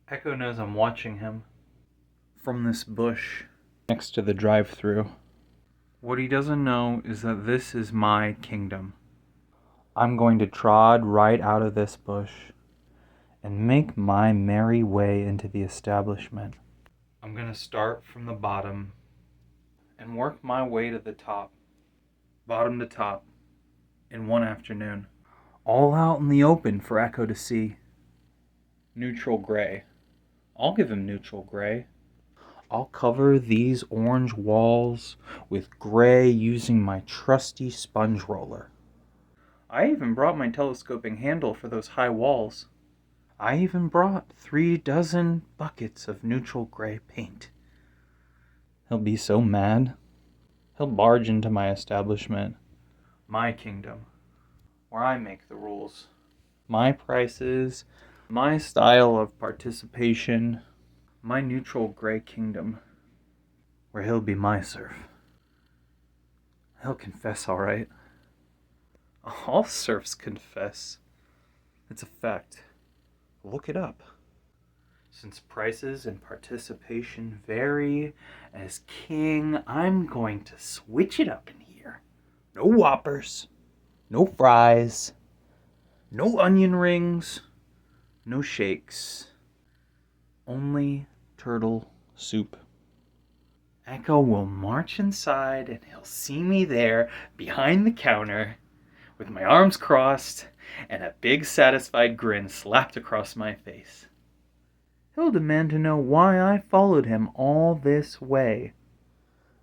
Echo knows I'm watching him from this bush next to the drive-thru. What he doesn't know is that this is my kingdom. I'm going to trod right out of this bush and make my merry way into the establishment. I'm going to start from the bottom and work my way to the top, bottom to top, in one afternoon. All out in the open for Echo to see. Neutral gray. I'll give him neutral gray. I'll cover these orange walls with gray using my trusty sponge roller. I even brought my telescoping handle for those high walls. I even brought 36 buckets of neutral gray paint. He'll be so mad. He'll barge into my establishment, my kingdom, where I make the rules. My prices, my style of participation, my neutral gray kingdom, where he'll be my serf. He'll confess, all right. All serfs confess. It's a fact. Look it up. Since prices and participation vary, as king, I'm going to switch it up in here. No Whoppers, no fries, no onion rings, no shakes. Only turtle soup. Echo will march inside and he'll see me there behind the counter with my arms crossed and a big satisfied grin slapped across my face. He'll demand to know why I followed him all this way.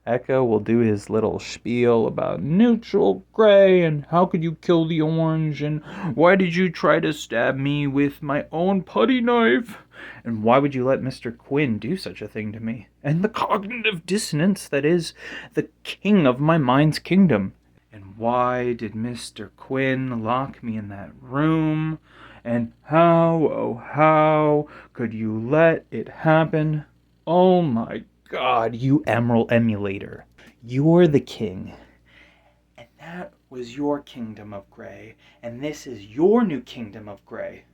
Echo will do his little spiel about neutral gray and how could you kill the orange and why did you try to stab me with my own putty knife and why would you let Mr. Quinn do such a thing to me and the cognitive dissonance that is the king of my mind's kingdom and why did Mr. Quinn lock me in that room and how could you let it happen? Oh my God, you emerald emulator. You're the king. And that was your kingdom of gray. And this is your new kingdom of gray.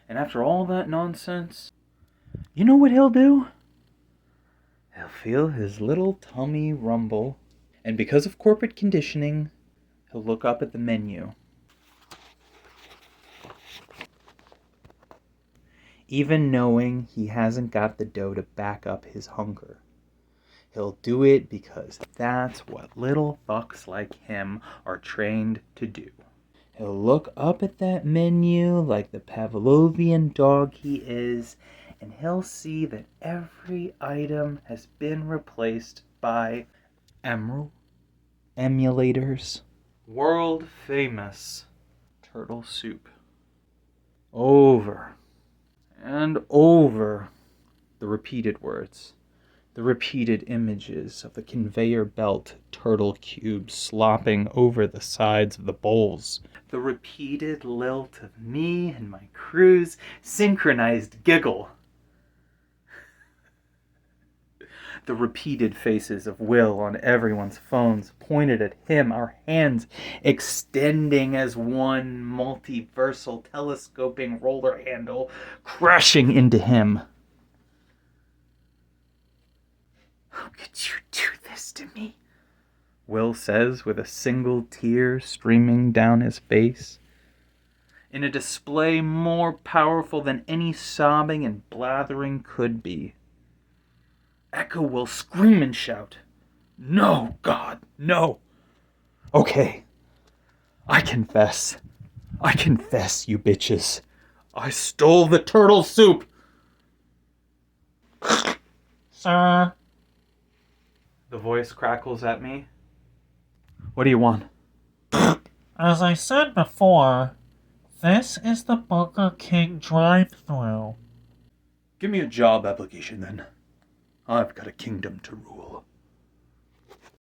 And after all that nonsense, you know what he'll do? He'll feel his little tummy rumble. And because of corporate conditioning, he'll look up at the menu. Even knowing he hasn't got the dough to back up his hunger. He'll do it because that's what little fucks like him are trained to do. He'll look up at that menu like the Pavlovian dog he is, and he'll see that every item has been replaced by emerald emulators. World famous turtle soup. Over and over, the repeated words, the repeated images of the conveyor belt turtle cubes slopping over the sides of the bowls, the repeated lilt of me and my crew's synchronized giggle, the repeated faces of Will on everyone's phones pointed at him, our hands extending as one multiversal telescoping roller handle crashing into him. How could you do this to me? Will says with a single tear streaming down his face. In a display more powerful than any sobbing and blathering could be. Echo will scream and shout, "No, God, no! Okay, I confess, you bitches. I stole the turtle soup!" Sir? The voice crackles at me. What do you want? As I said before, this is the Burger King drive-thru. Give me a job application then. I've got a kingdom to rule.